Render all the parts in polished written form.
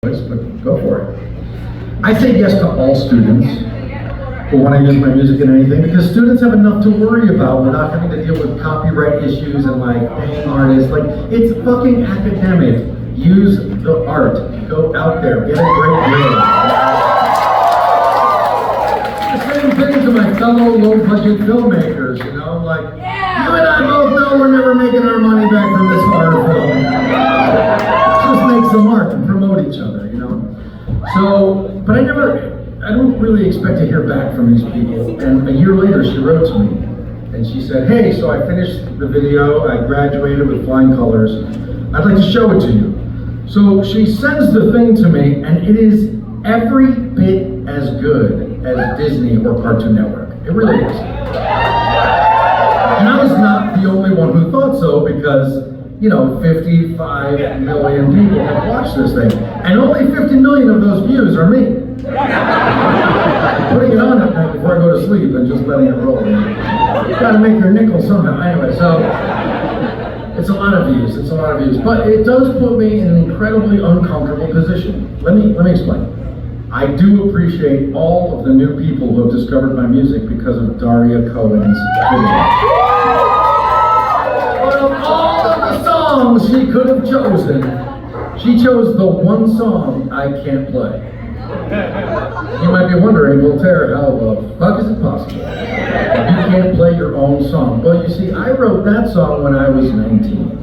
But go for it. I say yes to all students who want to use my music in anything because students have enough to worry about without having to deal with copyright issues and like paying artists. Like, it's fucking academic. Use the art. Go out there. Get a great grade. The same thing to my fellow low-budget filmmakers, you know? Like, you and I both know we're never making our money back from this horror film. Just make some art and promote each other, you know? So, but I don't really expect to hear back from these people. And a year later, she wrote to me, and she said, hey, so I finished the video, I graduated with flying colors, I'd like to show it to you. So she sends the thing to me, and it is every bit as good as Disney or Cartoon Network. It really is. And I was not the only one who thought so because, you know, 55 million people have watched this thing. And only 50 million of those views are me. Putting it on at night before I go to sleep and just letting it roll. You gotta make your nickel somehow. Anyway, so it's a lot of views, But it does put me in an incredibly uncomfortable position. Let me explain. I do appreciate all of the new people who have discovered my music because of Daria Cohen's video. But of all of the songs she could have chosen, she chose the one song I can't play. You might be wondering, Voltaire, how the fuck is it possible? You can't play your own song. Well, you see, I wrote that song when I was 19.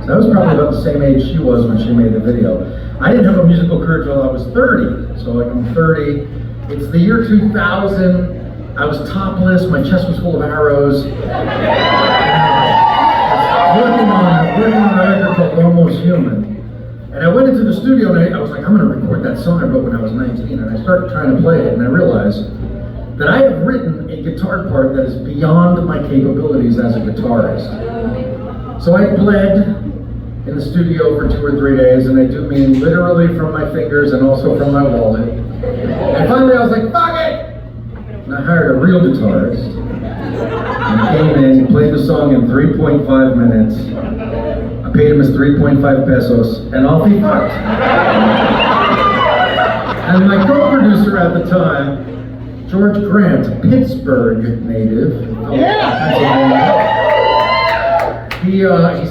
So I was probably about the same age she was when she made the video. I didn't have a musical career till I was 30. So like I'm 30. It's the year 2000. I was topless. My chest was full of arrows. Working on a record called Almost Human. And I went into the studio and I was like, I'm gonna record that song I wrote when I was 19. And I started trying to play it and I realized that I have written a guitar part that is beyond my capabilities as a guitarist. So I bled in the studio for 2 or 3 days, and I do mean literally from my fingers and also from my wallet. And finally I was like, fuck it! And I hired a real guitarist. And came in, played the song in 3.5 minutes. I paid him his 3.5 pesos, and off he fucked. And my co-producer at the time, George Grant, a Pittsburgh native. He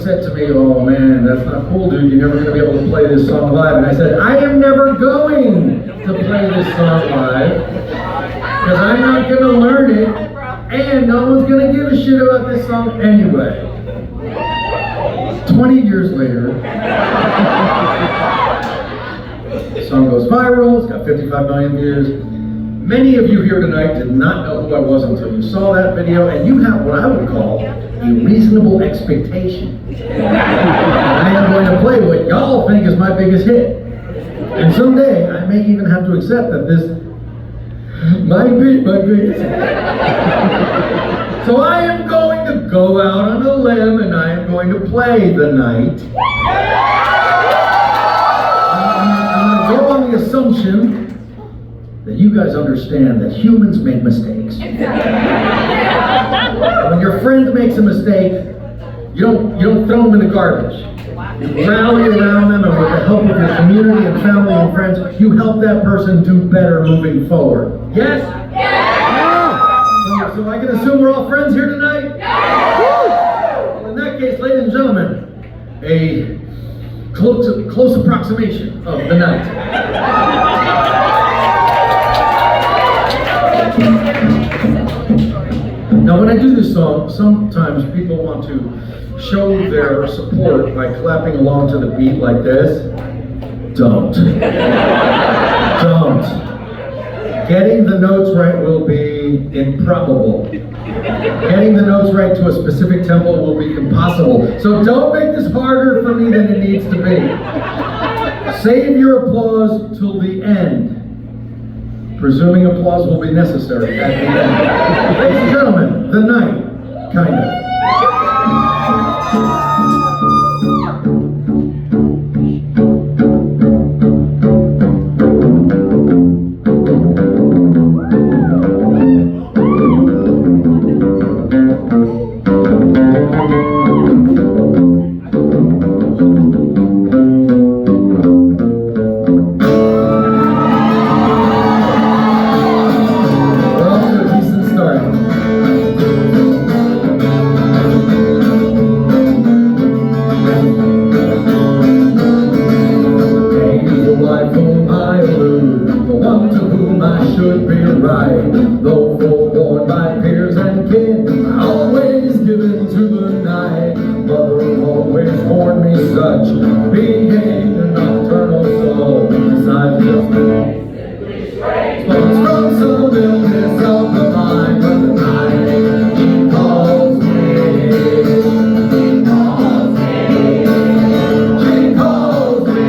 said to me, oh man, that's not cool, dude. You're never going to be able to play this song live. And I said, I am never going to play this song live because I'm not going to learn it and no one's going to give a shit about this song anyway. 20 years later, the song goes viral. It's got 55 million views. Many of you here tonight did not know who I was until you saw that video, and you have what I would call a reasonable expectation. I am going to play what y'all think is my biggest hit. And someday, I may even have to accept that this might be my biggest hit. So I am going to go out on a limb, and I am going to play the night. I'm going to go on the assumption that you guys understand that humans make mistakes. When your friend makes a mistake, you don't throw them in the garbage. You rally around them, and with the help of your community and family and friends, you help that person do better moving forward. Yes? Yeah. So I can assume we're all friends here tonight? Yeah. Well, in that case, ladies and gentlemen, a close approximation of the night. Now when I do this song, sometimes people want to show their support by clapping along to the beat like this. Don't. Don't. Getting the notes right will be improbable. Getting the notes right to a specific tempo will be impossible. So don't make this harder for me than it needs to be. Save your applause till the end. Presuming applause will be necessary at the end. Ladies and gentlemen, the night, kind of. right. Though forewarned by peers and kin, always given to the night. Mother always warned me such being a nocturnal soul. Besides just from some illness of the mind, but the night he calls me. He calls me. She calls me.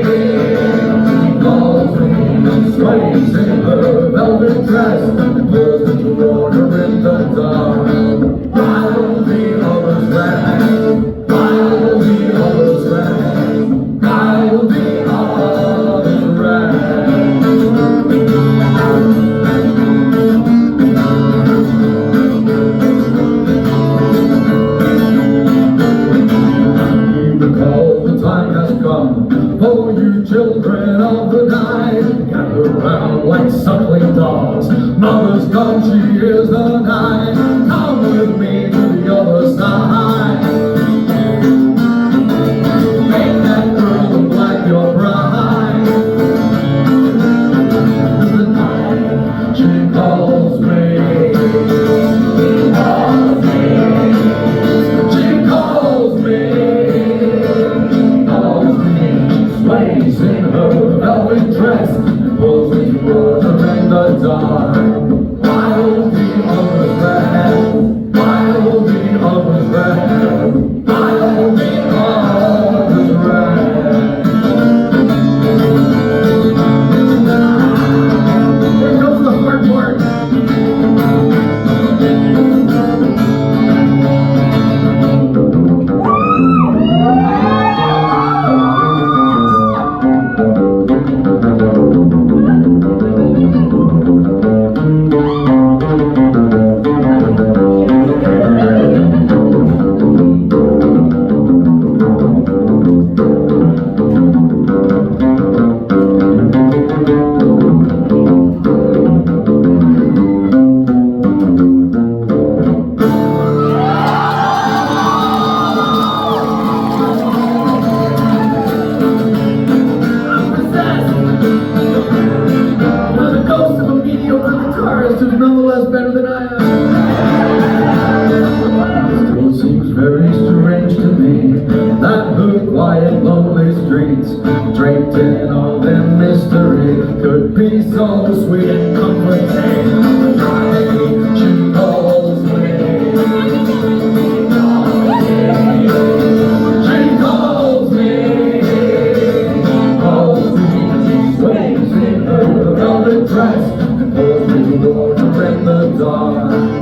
She calls me. Sways in her velvet dress and pulls me toward her in the dark. While the others ran, while the others ran, while the others ran. The time has come for you children of the night. Gather round like suckling dogs. Mother's gone, she is the night. Come with me to the other side. Make that girl look like your bride. The night she calls me. She calls me. She calls me. Sways in her velvet dress and pulls me towards her in the dark. While the others ran, while the others ran, while the others ran. Here comes the hard part. Who's nonetheless better than I am. It still seems very strange to me that the quiet, lonely streets, draped in all their mystery, could be so sweet and comforting. She calls me. She calls me. She calls me. She sways in her velvet dress and pulls me toward her in the dark.